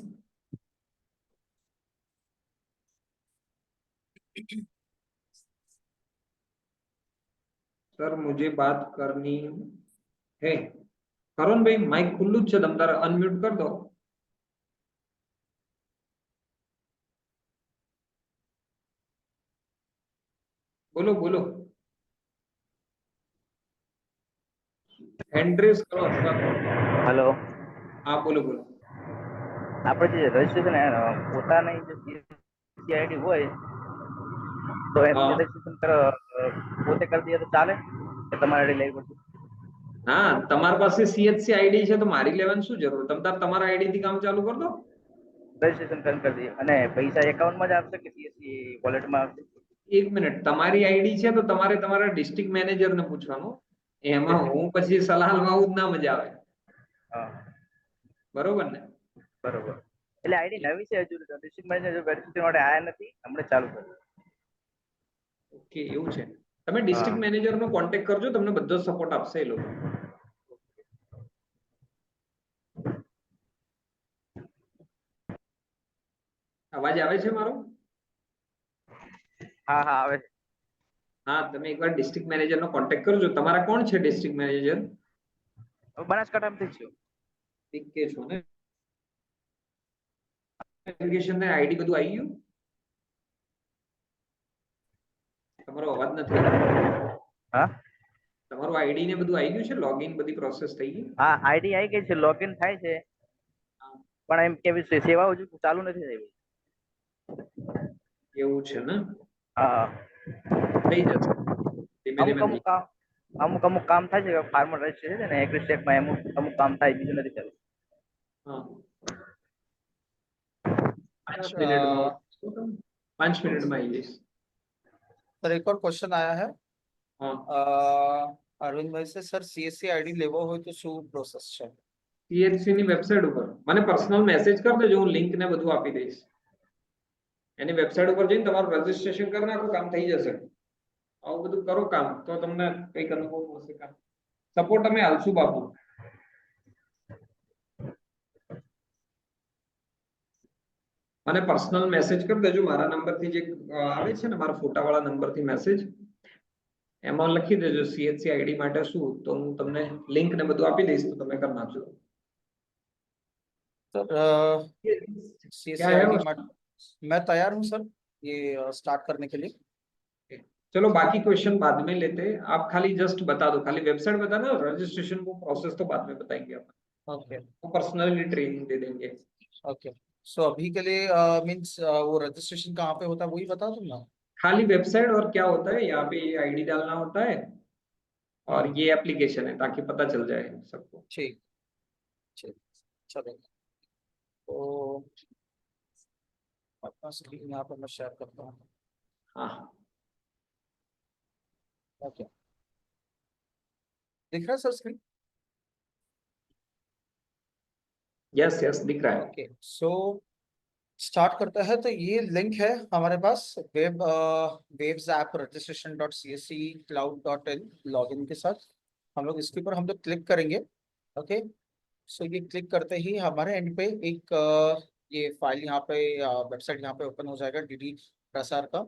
सर मुझे बात करनी है। करुण भाई माइक खुल्लू જ છે, તમ તારે અનમ્યુટ કર દો। બોલો બોલો, હેન્ડ રેસ કરો અથવા हेलो હા બોલો બોલો। આપણે જે રજીસ્ટ્રેશન પોતાની જે સીઆઈડી હોય તો એનું હા રજીસ્ટ્રેશન પોતે કરી દઈએ તો ચાલે કે તમારે આઈડી લેવી પડશે? હા, તમારી પાસે સીએચસી આઈડી છે તો મારી લેવાની શું જરૂર, તમ તાર તમારા આઈડી થી કામ ચાલુ કરી દો। રજીસ્ટ્રેશન કરી દઈએ અને પૈસા એકાઉન્ટમાં જ આવશે કે સીએસસી વોલેટમાં આવશે? એક મિનિટ, તમારી આઈડી છે તો તમારે તમારા ડિસ્ટ્રિક્ટ મેનેજરને પૂછવાનું, એમાં હું પછી સલાહ લેવું જ ના મજા આવે, હા બરોબર ને? બરોબર, એટલે આઈડી નવી છે, હજુ ડિસ્ટ્રિક્ટ મેનેજર વેરિફિકેશન માટે આયા નથી, હમણાં ચાલુ કર્યું। ઓકે એવું છે, તમે ડિસ્ટ્રિક્ટ મેનેજરનો કોન્ટેક્ટ કરજો, તમને બધો સપોર્ટ આપશે એ લોકો। અવાજ આવે છે મારો? હા હા આવે છે। હા, તમે એકવાર ડિસ્ટ્રિક્ટ મેનેજરનો કોન્ટેક્ટ કરજો। તમારા કોણ છે ડિસ્ટ્રિક્ટ મેનેજર? બનાસકાંઠામાંથી જ છું। કે છો ને, એપ્લિકેશન ને આઈડી બધું આવી ગયું? તમારો અવાજ નથી આવતો। હા તમારું આઈડી ને બધું આવી ગયું છે, લોગિન બધી પ્રોસેસ થઈ ગઈ? હા આઈડી આવી ગઈ છે, લોગિન થાય છે, પણ એમ કેવી છે સેવા હજુ ચાલુ નથી થઈ। એવું છે ને, હા થઈ જશે ધીમે અમુક ધીમે થઈ અમુક કામ અમુક કામ થાય છે, ફાર્મર રજિસ્ટ્રેશન છે ને એગ્રી સ્ટેટમાં અમુક અમુક કામ થાય, બીજું નથી થતું। હા, 5 सर મિનિટમાં 5 મિનિટમાં આવી જઈશ। सर एक और क्वेश्चन आया है હા, अरविंद भाई से, सर सीएससी आईडी लेવો હોય તો શું પ્રોસેસ છે? સીએચસી ની વેબસાઇટ ઉપર મને પર્સનલ મેસેજ કરી દેજો, હું લિંક ને બધું આપી દઈશ। એની વેબસાઇટ ઉપર જઈને તમારું રજીસ્ટ્રેશન કરી નાખો, કામ થઈ જશે। આવું બધું કરો કામ, તો તમને કઈક અનુભવ મળશે, કામ સપોર્ટ અમે આલશું બાપુ। મને પર્સનલ મેસેજ કરી દેજો, મારા નંબરથી જે આવે છે ને, મારા ફોટાવાળા નંબરથી મેસેજ, એમાં લખી દેજો સીએચસી આઈડી માટે શું, તો હું તમને લિંક ને બધું આપી દઈશ, તો તમે કરી નાખજો। सर सीएससी क्या है आईडी उसका? मैं तैयार हूँ सर, ये स्टार्ट करने के लिए। चलो बाकी क्वेश्चन बाद में लेते हैं, आप खाली जस्ट बता दो, खाली वेबसाइट बता दो, रजिस्ट्रेशन को प्रोसेस तो बाद में बताएंगे अपन, ओके वो पर्सनली ट्रेनिंग दे देंगे। ओके, सो अभी के लिए मीन्स वो रजिस्ट्रेशन कहाँ पे होता है वही बता दूँ ना? खाली वेबसाइट, और क्या होता है यहाँ पे, ये आईडी डालना होता है और ये एप्लीकेशन है, ताकि पता चल जाए सबको। ठीक ठीक, चलो तो अपना स्क्रीन यहाँ पर मैं शेयर करता हूँ। हाँ ओके, दिख रहा है सर स्क्रीन? यस यस दिख रहा है। ओके, सो स्टार्ट करता है। तो ये लिंक है हमारे पास waves app registration dot C S C cloud dot in login के साथ हम लोग इसके ऊपर हम लोग क्लिक करेंगे। ओके, सो ये क्लिक करते ही हमारे एंड पे एक ये फाइल यहाँ पे वेबसाइट यहाँ पे ओपन हो जाएगा डीडी प्रसार का।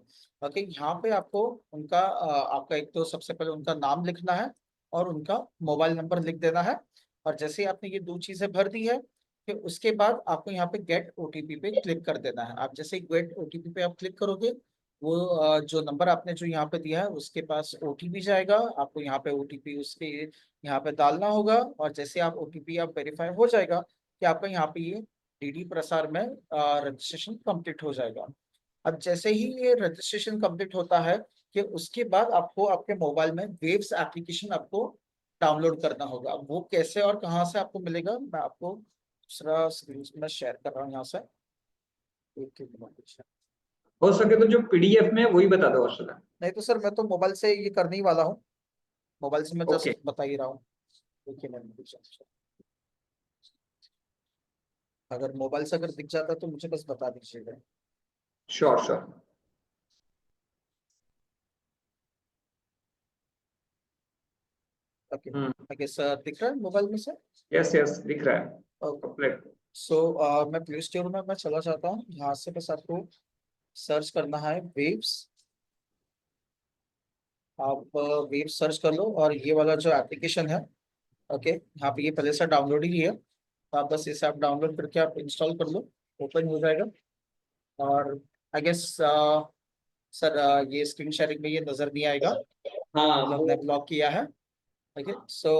ओके, यहाँ पे आपको उनका आपका एक तो सबसे पहले उनका नाम लिखना है और उनका मोबाइल नंबर लिख देना है। और जैसे ही आपने ये दो चीजें भर दी है, फिर उसके बाद आपको यहाँ पे गेट ओटीपी पे क्लिक कर देना है। आप जैसे गेट ओटीपी पे आप क्लिक करोगे, वो जो नंबर आपने जो यहाँ पे दिया है उसके पास ओटीपी जाएगा, आपको यहाँ पे ओटीपी उसके यहाँ पे डालना होगा। और जैसे आप ओटीपी आप वेरीफाई हो जाएगा कि आपका यहाँ पे ये डीडी प्रसार में रजिस्ट्रेशन कंप्लीट हो जाएगा। अब जैसे ही ये रजिस्ट्रेशन कंप्लीट होता है कि उसके बाद आपको आपके मोबाइल में वेव्स एप्लीकेशन आपको डाउनलोड करना होगा। वो कैसे और कहाँ से आपको मिलेगा, मैं आपको दूसरा स्क्रीन में शेयर कर रहा हूँ यहाँ से। एक मिनट। हो सके तो जो पीडीएफ में है वही बता दो अर्षदा। नहीं तो सर मैं तो मोबाइल से ये करने ही वाला हूँ, मोबाइल से मैं ओके जस्ट बता ही रहा हूँ। देखिए अगर मोबाइल से अगर दिख जाता तो मुझे बस बता दीजिएगा। Sure sure. Okay hmm I guess दिख रहा है मोबाइल में सर? यस यस दिख रहा है ओके कंप्लीट। सो मैं प्ले स्टोर में मैं चला जाता हूँ, यहाँ से बस आपको सर्च करना है वेव्स। आप वेव्स सर्च कर लो और ये वाला जो एप्लीकेशन है, ओके यहाँ पे ये पहले से डाउनलोड ही है, तो आप बस इसे आप डाउनलोड करके आप इंस्टॉल कर लो, ओपन हो जाएगा। और आई गेस सर ये स्क्रीन शेयरिंग में ये नजर नहीं आएगा, हाँ मतलब हमने ब्लॉक किया है। ओके सो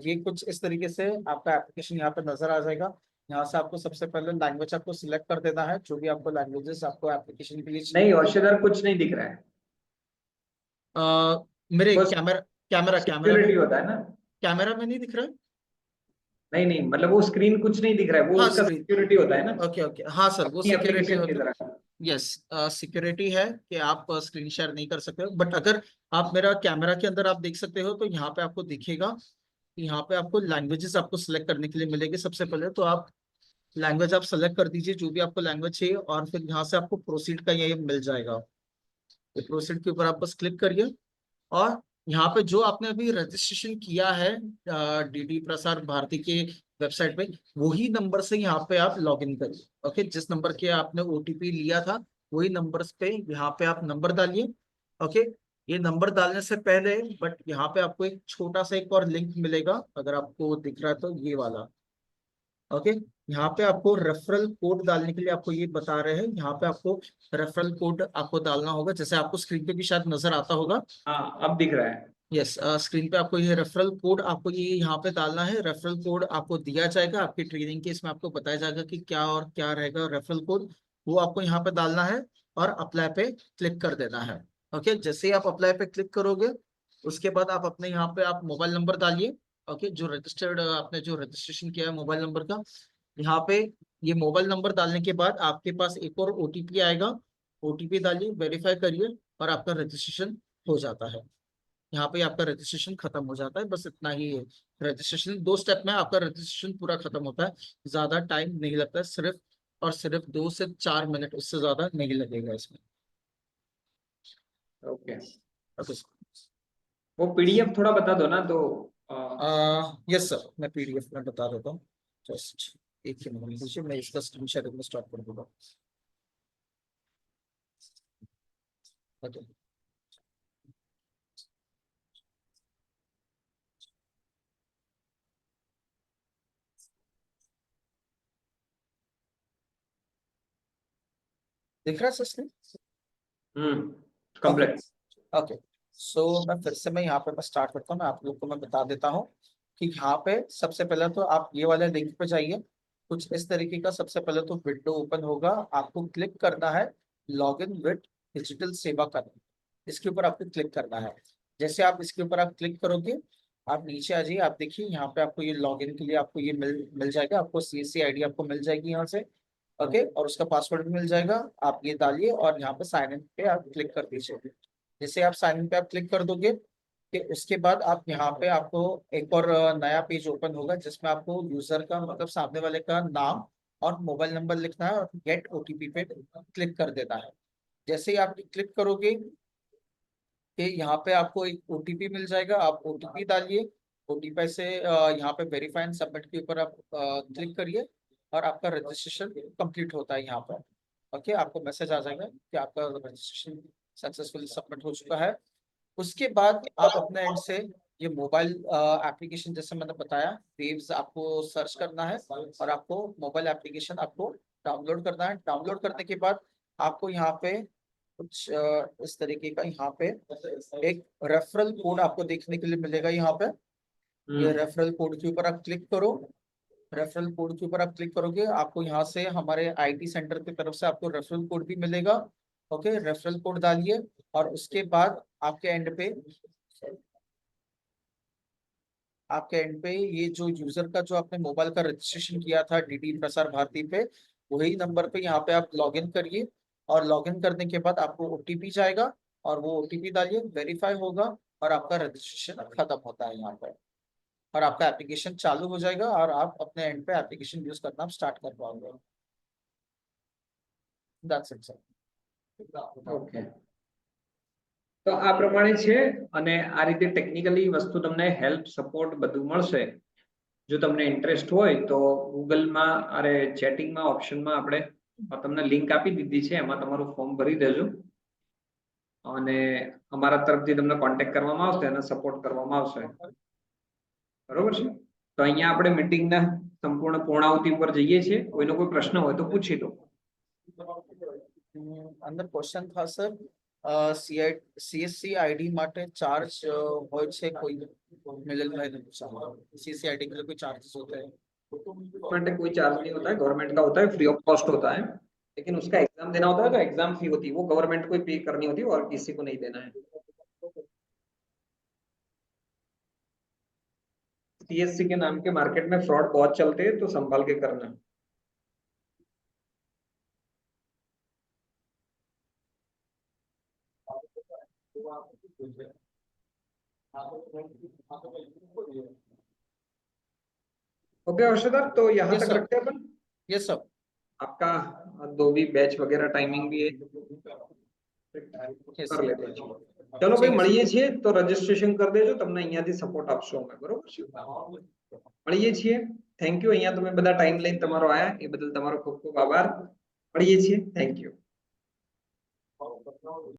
ये कुछ इस तरीके से आपका एप्लीकेशन यहाँ पे नजर आ जाएगा। यहाँ से आपको सबसे पहले लैंग्वेज आपको सिलेक्ट कर देना है, जो भी आपको लैंग्वेजेस आपको एप्लीकेशन के लिए नहीं चाहिए। औषधर कुछ नहीं दिख रहा है, मेरे बस कैमरा कैमरा सिक्योरिटी होता है ना। कैमरा में नहीं दिख रहा है। नहीं नहीं मतलब वो स्क्रीन कुछ नहीं दिख रहा है, वो हाँ उसका स्क्रीन, सिक्योरिटी होता है ना, ओके ओके हाँ सर वो अपनी सिक्योरिटी एप्लीकेशन की होता तरह। है। यस सिक्योरिटी है कि आप स्क्रीन शेयर नहीं कर सकते हो, बट अगर आप मेरा कैमरा के अंदर आप देख सकते हो तो यहाँ पे आपको दिखेगा, यहाँ पे आपको लैंग्वेजेस आपको सिलेक्ट करने के लिए मिलेगी। सबसे पहले तो आप लैंग्वेज आप सेलेक्ट कर दीजिए, जो भी आपको लैंग्वेज चाहिए, और फिर यहाँ से आपको प्रोसीड का ये मिल जाएगा। तो प्रोसीड के ऊपर आप बस क्लिक करिए, और यहाँ पे जो आपने अभी रजिस्ट्रेशन किया है डीडी प्रसार भारती के वेबसाइट पे, वही नंबर से यहाँ पे आप लॉग इन करिए। ओके जिस नंबर के आपने ओटीपी लिया था वही नंबर पे यहाँ पे आप नंबर डालिए। ओके ये नंबर डालने से पहले बट यहाँ पे आपको एक छोटा सा एक और लिंक मिलेगा, अगर आपको दिख रहा है तो ये वाला। ओके यहाँ पे आपको रेफरल कोड डालने के लिए आपको ये बता रहे हैं, यहाँ पे आपको रेफरल कोड आपको डालना होगा, जैसे आपको स्क्रीन पे भी शायद नजर आता होगा। हाँ अब दिख रहा है। यस स्क्रीन पे आपको ये रेफरल कोड आपको ये यहाँ पे डालना है। रेफरल कोड आपको दिया जाएगा आपकी ट्रेनिंग के, इसमें आपको बताया जाएगा कि क्या और क्या रहेगा रेफरल कोड, वो आपको यहाँ पे डालना है और अप्लाई पे क्लिक कर देना है। ओके जैसे ही आप अप्लाई पे क्लिक करोगे उसके बाद आप अपने यहाँ पे आप मोबाइल नंबर डालिए। ओके जो रजिस्टर्ड आपने जो रजिस्ट्रेशन किया है मोबाइल नंबर का, यहाँ पे ये मोबाइल नंबर डालने के बाद आपके पास एक और ओटीपी आएगा, ओटीपी डालिए, वेरीफाई करिए, और आपका रजिस्ट्रेशन हो जाता है। यहाँ पे आपका रजिस्ट्रेशन खत्म हो जाता है, बस इतना ही है। रजिस्ट्रेशन 2 स्टेप में आपका रजिस्ट्रेशन पूरा खत्म होता है, ज्यादा टाइम नहीं लगता है, सिर्फ और सिर्फ 2 से 4 मिनट, उससे ज्यादा नहीं लगेगा इसमें। ओके ओके वो पीडीएफ थोड़ा बता दो ना तो यस सर मैं पीडीएफ में बता देता हूँ, जस्ट एक ही मिनट दीजिए, मैं इसका स्क्रीन शेयरिंग में स्टार्ट कर दूंगा। ओके दिख रहा है sir screen? Okay complete. Okay so मैं फिर से मैं यहाँ पे मैं स्टार्ट करता हूँ, मैं आप लोग को मैं बता देता हूँ कि यहाँ पे सबसे पहले तो आप ये वाले लिंक पे जाइए। कुछ इस तरीके का सबसे पहले तो विंडो ओपन होगा, आपको क्लिक करना है लॉग इन विद डिजिटल सेवा कर, इसके ऊपर आपको क्लिक करना है। जैसे आप इसके ऊपर आप क्लिक करोगे आप नीचे आ जाइए, आप देखिए यहाँ पे आपको ये लॉग इन के लिए आपको ये मिल जाएगा, आपको सीएससी आईडी आपको मिल जाएगी यहाँ से। ओके और उसका पासवर्ड भी मिल जाएगा, आप ये डालिए और यहाँ पे साइन इन पे आप क्लिक कर दीजिए। जैसे आप साइन इन पे आप क्लिक कर दोगे कि उसके बाद आप यहाँ पे आपको एक और नया पेज ओपन होगा, जिसमें आपको यूजर का मतलब सामने वाले का नाम और मोबाइल नंबर लिखना है और गेट ओटीपी पे क्लिक कर देना है। जैसे ही आप क्लिक करोगे कि यहाँ पे आपको एक ओटीपी मिल जाएगा, आप ओटीपी डालिए। ओटीपी से यहाँ पे वेरीफाई एंड सबमिट के ऊपर आप क्लिक करिए और आपका रजिस्ट्रेशन कंप्लीट होता है यहाँ पर। ओके आपको मैसेज आ जाएगा कि आपका रजिस्ट्रेशन सक्सेसफुली सबमिट हो चुका है। उसके बाद आप अपने एंड से ये मोबाइल एप्लीकेशन जैसे मैंने बताया वेव्स आपको सर्च करना है, और आपको मोबाइल एप्लीकेशन आपको डाउनलोड करना है। डाउनलोड करने के बाद आपको यहाँ पे कुछ इस तरीके का यहाँ पे एक रेफरल कोड आपको देखने के लिए मिलेगा। यहाँ पे ये रेफरल कोड के ऊपर आप क्लिक करो। रेफरल कोड के ऊपर आप क्लिक करोगे आपको यहाँ से हमारे आईटी सेंटर की तरफ से आपको रेफरल कोड भी मिलेगा। ओके रेफरल कोड डालिए और उसके बाद आपके एंड पे ये जो यूजर का जो आपने मोबाइल का रजिस्ट्रेशन किया था डीडी प्रसार भारती पे, वही नंबर पे यहाँ पे आप लॉग इन करिए, और लॉग इन करने के बाद आपको ओटीपी जाएगा और वो ओटीपी डालिए, वेरीफाई होगा और आपका रजिस्ट्रेशन खत्म होता है यहाँ पर, और आपका एप्लीकेशन चालू हो जाएगा और आप अपने एंड पे एप्लीकेशन यूज करना स्टार्ट कर पाओगे। That's it sir. ओके તો આ પ્રમાણે છે અને આ રીતે ટેકનિકલી વસ્તુ તમને હેલ્પ સપોર્ટ બધું મળશે. જો તમને ઇન્ટરેસ્ટ હોય તો ગૂગલમાં અરે ચેટિંગમાં ઓપ્શનમાં આપણે તમને લિંક આપી દીધી છે, એમાં તમારું ફોર્મ ભરી દેજો અને અમારા તરફથી તમને કોન્ટેક્ટ કરવામાં આવશે અને સપોર્ટ કરવામાં આવશે. બરોબર છે. તો અહીંયા આપણે મીટિંગના સંપૂર્ણ પૂર્ણાવતિ ઉપર જઈએ છીએ. કોઈનો કોઈ પ્રશ્ન હોય તો પૂછી લો. અંદર ક્વેશ્ચન था सर सीएससी आईडी માટે ચાર્જ હોય છે કોઈ? मिलन भाई ने पूछा सीएससी आईडी के लिए कोई चार्जेस होते हैं? गवर्नमेंट कोई चार्ज नहीं होता है, गवर्नमेंट का होता है, फ्री ऑफ कॉस्ट होता है, लेकिन उसका एग्जाम देना होता है तो एग्जाम फी होती है, वो गवर्नमेंट को ही पे करनी होती है और किसी को नहीं देना है. सीएससी के नाम के मार्केट में फ्रॉड बहुत चलते हैं, तो संभाल के करना. ओके हर्षदर, तो यहाँ Yes, तक sir. रखते हैं अपन. Yes sir. आपका 2 भी बैच वगैरह टाइमिंग भी है, Yes, कर sir. लेते हैं. ચલો ભાઈ મળીએ છીએ, તો રજીસ્ટ્રેશન કરી દેજો, તમને અહીંયાથી સપોર્ટ આપશો અમે. બરોબર છે, મળીએ છીએ. Thank you. અહીંયા તમે બધા ટાઈમ લઈને તમારો આયા એ બદલ તમારો ખૂબ ખૂબ આભાર. મળીએ છીએ. Thank you.